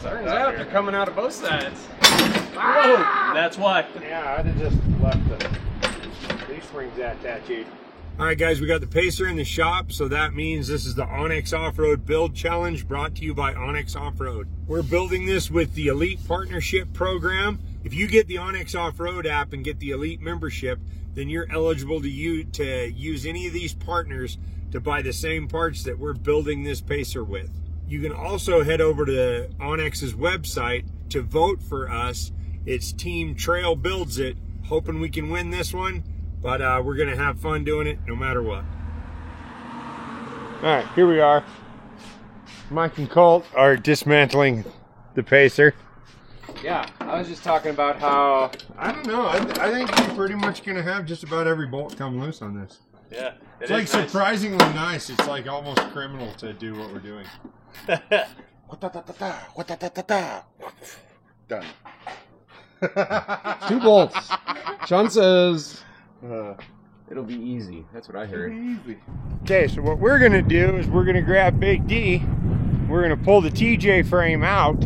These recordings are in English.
Turns out they're coming out of both sides. Whoa, that's why. Yeah, I'd have just left these springs attached. All right, guys, we got the Pacer in the shop, so that means this is the Onyx Off-Road Build Challenge brought to you by Onyx Off-Road. We're building this with the Elite Partnership Program. If you get the Onyx Off-Road app and get the Elite membership, then you're eligible to use any of these partners to buy the same parts that we're building this Pacer with. You can also head over to Onyx's website to vote for us. It's Team Trail Builds It, hoping we can win this one, but we're gonna have fun doing it no matter what. All right, here we are. Mike and Colt are dismantling the Pacer. Yeah, I was just talking about how... I don't know, I think you're pretty much gonna have just about every bolt come loose on this. Yeah. It's like surprisingly nice. It's like almost criminal to do what we're doing. Done. 2 bolts. Sean says it'll be easy. That's what I heard. Easy. Okay, so what we're gonna do is we're gonna grab Big D. We're gonna pull the TJ frame out.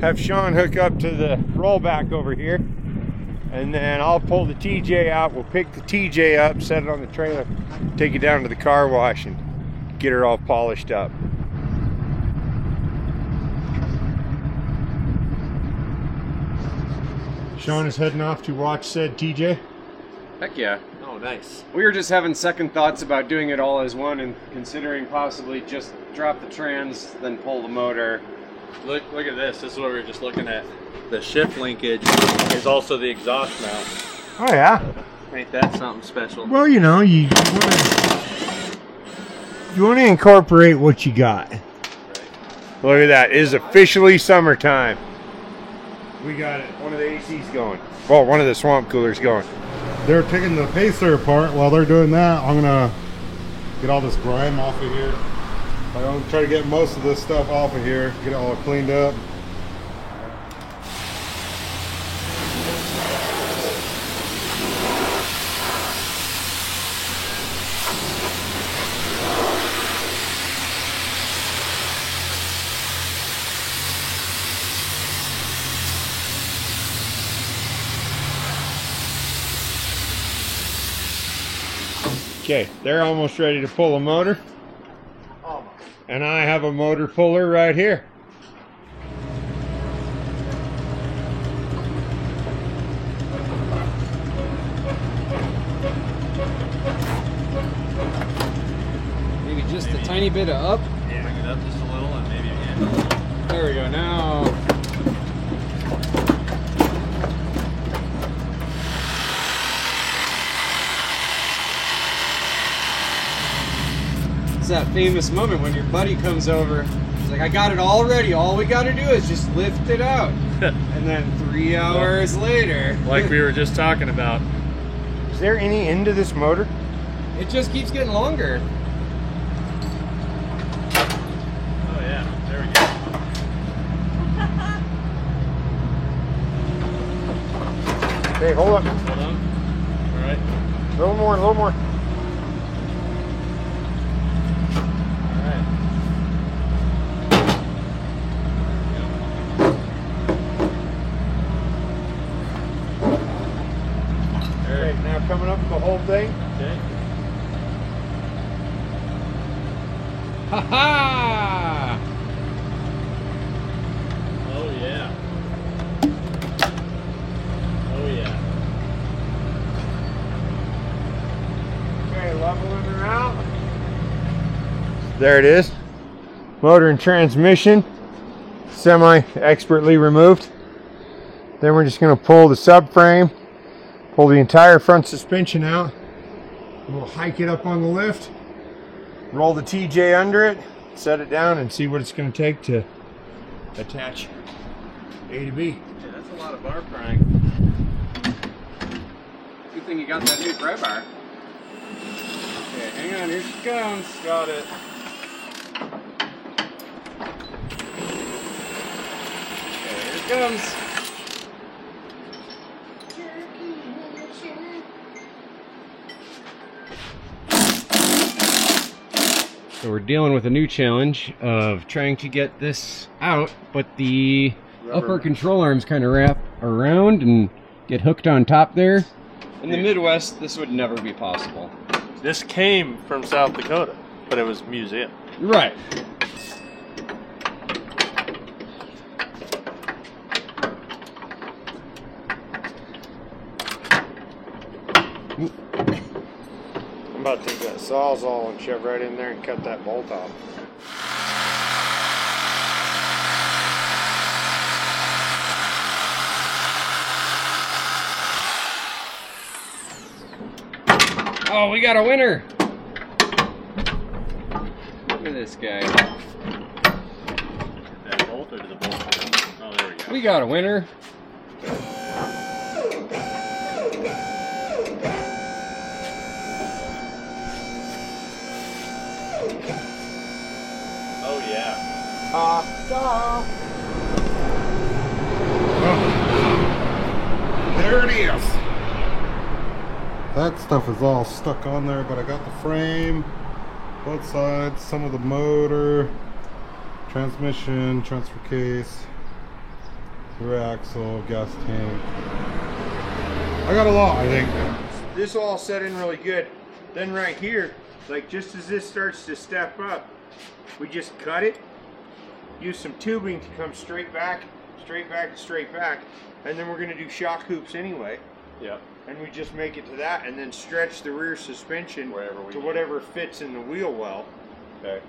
Have Sean hook up to the rollback over here. And then I'll pull the TJ out. We'll pick the TJ up, set it on the trailer, take it down to the car wash and get her all polished up. Sean is heading off to watch said TJ. Heck yeah. Oh, nice. We were just having second thoughts about doing it all as one and considering possibly just drop the trans, then pull the motor. Look at this. This is what we were just looking at. The shift linkage is also the exhaust mount. Oh yeah. Ain't that something special? Well, you know, you want to incorporate what you got. Right. Look at that. It is officially summertime. We got it. One of the AC's going. Well, one of the swamp coolers going. They're taking the Pacer apart. While they're doing that, I'm gonna get all this grime off of here. I'm gonna try to get most of this stuff off of here, get it all cleaned up. Okay, they're almost ready to pull a motor. And I have a motor puller right here. Maybe just a tiny bit of up. Bring it up just a little and maybe again. There we go. Now. It's that famous moment when your buddy comes over. He's like, I got it all ready. All we got to do is just lift it out. And then 3 hours later. Like we were just talking about. Is there any end to this motor? It just keeps getting longer. Oh yeah, there we go. Hey, hold on. Hold on. All right. A little more, a little more. All right. Okay, now coming up the whole thing. Okay. Ha ha! Oh yeah. Oh yeah. Okay, leveling her out. There it is. Motor and transmission, semi-expertly removed. Then we're just going to pull the subframe, pull the entire front suspension out. We'll hike it up on the lift, roll the TJ under it, set it down, and see what it's going to take to attach A to B. Yeah, that's a lot of bar prying. Good thing you got that new pry bar. Okay, hang on, here she comes. Got it. Okay, here it comes. So we're dealing with a new challenge of trying to get this out, but the upper control arms kind of wrap around and get hooked on top there. In the Midwest, this would never be possible. This came from South Dakota, but it was museum. Right. I'm about to take that Sawzall and shove right in there and cut that bolt off. Oh, we got a winner! Look at this guy. That bolt or to the bolt? Oh, there we go. We got a winner. Oh, yeah. There it is. That stuff is all stuck on there, but I got the frame, both sides, some of the motor, transmission, transfer case, rear axle, gas tank. I got a lot, I think. This all set in really good. Then right here, like just as this starts to step up, we just cut it, use some tubing to come straight back, straight back, straight back, and then we're gonna do shock hoops anyway. Yep. And we just make it to that and then stretch the rear suspension Wherever we to need. whatever fits in the wheel well. Okay.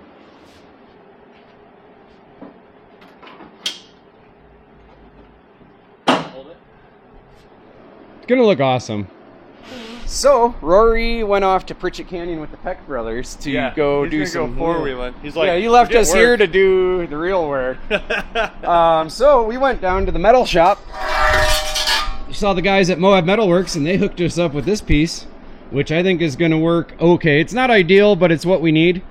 Hold it. It's gonna look awesome. So, Rory went off to Pritchett Canyon with the Peck brothers to go he's do gonna some go four-wheeling. He's like, yeah, you left "It us worked." here to do the real work. So we went down to the metal shop. You saw the guys at Moab Metalworks, and they hooked us up with this piece, which I think is going to work okay. It's not ideal, but it's what we need.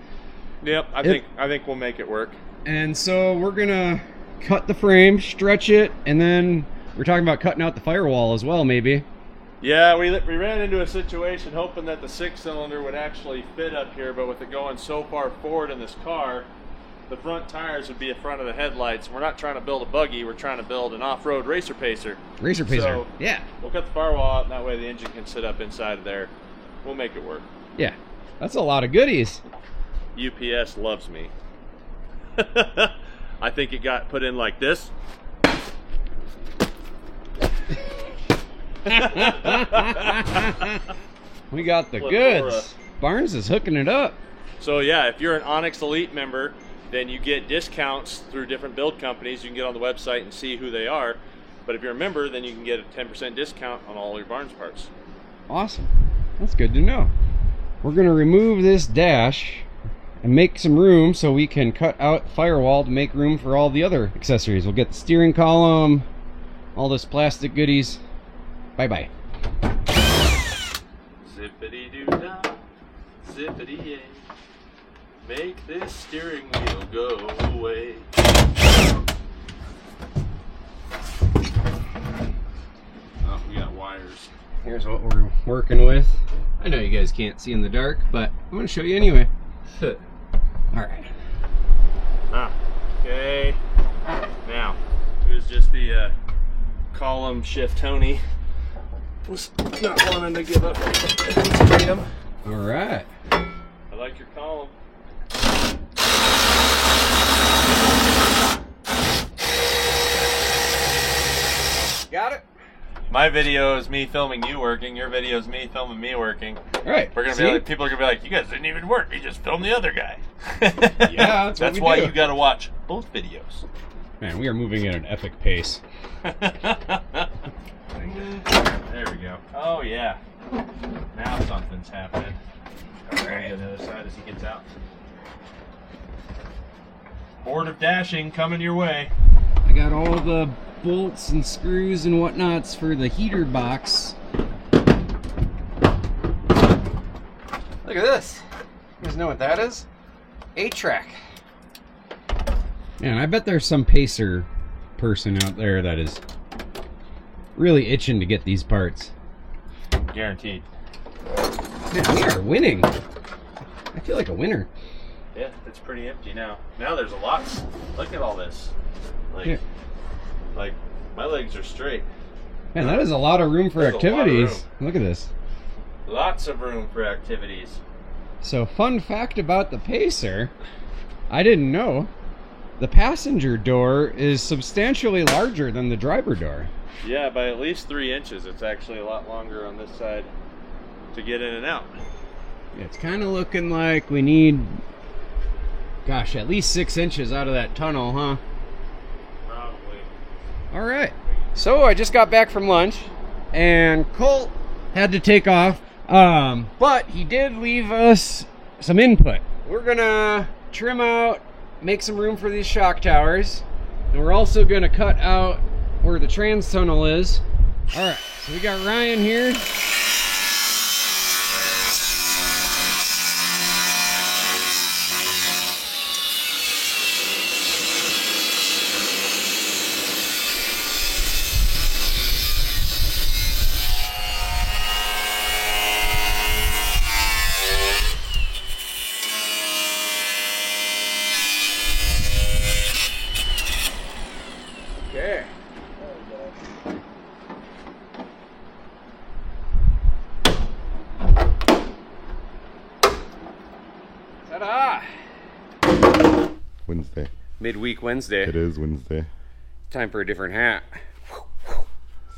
Yep, I think we'll make it work. And so we're gonna cut the frame, stretch it, and then we're talking about cutting out the firewall as well, maybe. Yeah, we ran into a situation hoping that the 6-cylinder would actually fit up here, but with it going so far forward in this car, the front tires would be in front of the headlights. We're not trying to build a buggy, we're trying to build an off-road racer pacer. Racer pacer, So, yeah. We'll cut the firewall out, and that way the engine can sit up inside of there. We'll make it work. Yeah, that's a lot of goodies. UPS loves me. I think it got put in like this. We got the Flip goods. Barnes is hooking it up. So yeah, if you're an Onyx Elite member, then you get discounts through different build companies. You can get on the website and see who they are. But if you're a member, then you can get a 10% discount on all your Barnes parts. Awesome. That's good to know. We're going to remove this dash and make some room so we can cut out firewall to make room for all the other accessories. We'll get the steering column, all this plastic goodies. Bye-bye. Zippity-doo-dah, zippity-yay. Make this steering wheel go away. Oh, we got wires. Here's what we're working with. I know you guys can't see in the dark, but I'm going to show you anyway. Alright. Okay. Now, here's just the column shift Tony. Was not wanting to give up freedom. Alright. I like your column. Got it? My video is me filming you working. Your video is me filming me working. Alright. We're gonna be like, people are gonna be like, you guys didn't even work. You just filmed the other guy. Yeah, that's what we why do. you gotta watch both videos. Man, we are moving at an epic pace. There we go. Oh yeah. Now something's happening. All right. On the other side as he gets out. Board of dashing coming your way. I got all the bolts and screws and whatnots for the heater box. Look at this. You guys know what that is? 8-track. Man, I bet there's some pacer person out there that is really itching to get these parts. Guaranteed. Man, we are winning. I feel like a winner. Yeah, it's pretty empty now. Now there's a lot. Look at all this. Like, Yeah. like my legs are straight. Man, that is a lot of room for There's a lot of activities. Look at this. Lots of room for activities. So, fun fact about the Pacer, I didn't know, the passenger door is substantially larger than the driver door. Yeah, by at least 3 inches. It's actually a lot longer on this side to get in and out. It's kind of looking like we need, gosh, at least 6 inches out of that tunnel, huh? Probably. All right. So I just got back from lunch, and Colt had to take off, but he did leave us some input. We're gonna trim out, make some room for these shock towers, and we're also gonna cut out where the trans tunnel is. All right. So we got Ryan here. Okay. Ta-da! Wednesday. Midweek Wednesday. It is Wednesday. Time for a different hat.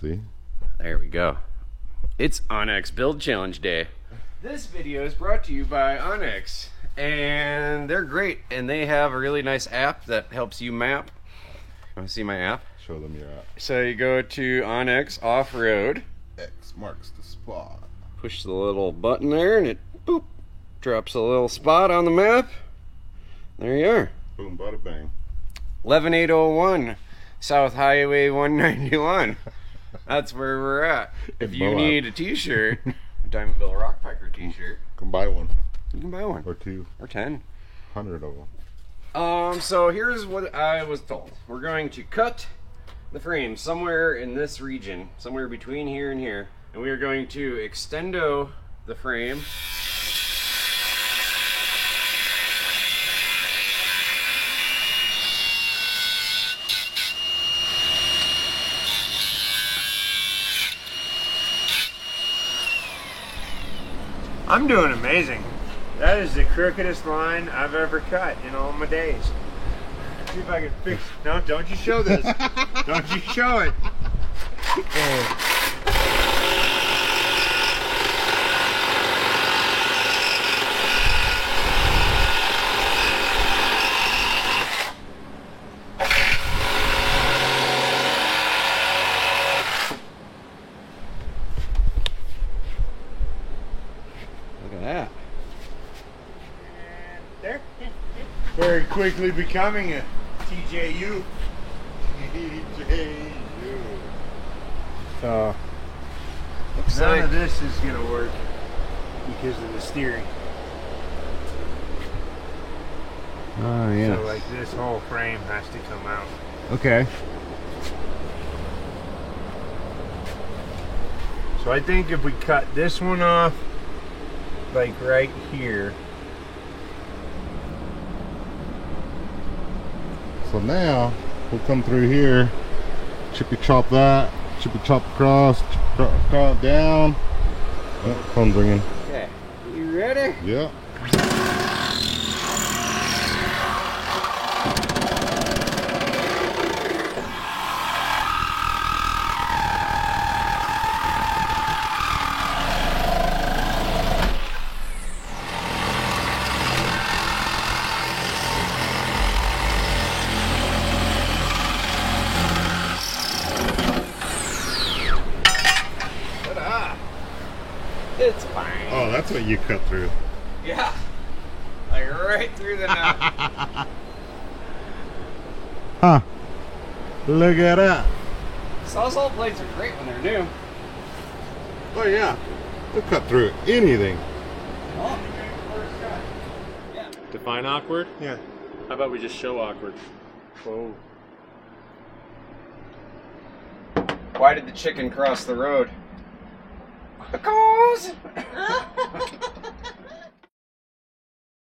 See? There we go. It's Onyx Build Challenge Day. This video is brought to you by Onyx, and they're great, and they have a really nice app that helps you map. You want to see my app? Show them your app. So you go to Onyx Off-Road, X marks the spot. push the little button there, and it boop drops a little spot on the map. There you are. Boom, bada bang. 11801 South Highway 191. That's where we're at. If you Moab. need a t-shirt, a Diamond Bill Rock Piker t-shirt, Come buy one. you can buy one. Or 200 Or 10. of them. So here's what I was told. We're going to cut the frame somewhere in this region, somewhere between here and here, and we are going to extendo the frame. I'm doing amazing. That is the crookedest line I've ever cut in all my days. See if I can fix. No, don't you show this. Don't you show it. Look at that. There. Very quickly becoming a TJU. TJU. So Looks none like of this is gonna work because of the steering. Oh yeah. So like this whole frame has to come out. Okay. So I think if we cut this one off, like right here. So now we'll come through here, chippy chop that, chippy chop across, chop down. Oh, phone's ringing. Okay. You ready? Yeah. Ta-da! It's fine. Oh, that's what you cut through. Yeah. Like right through the nut. Huh. Look at that. Sawzall blades are great when they're new. Oh yeah. They'll cut through anything. Oh, first cut. Yeah. Define awkward? Yeah. How about we just show awkward? Whoa. Why did the chicken cross the road? Because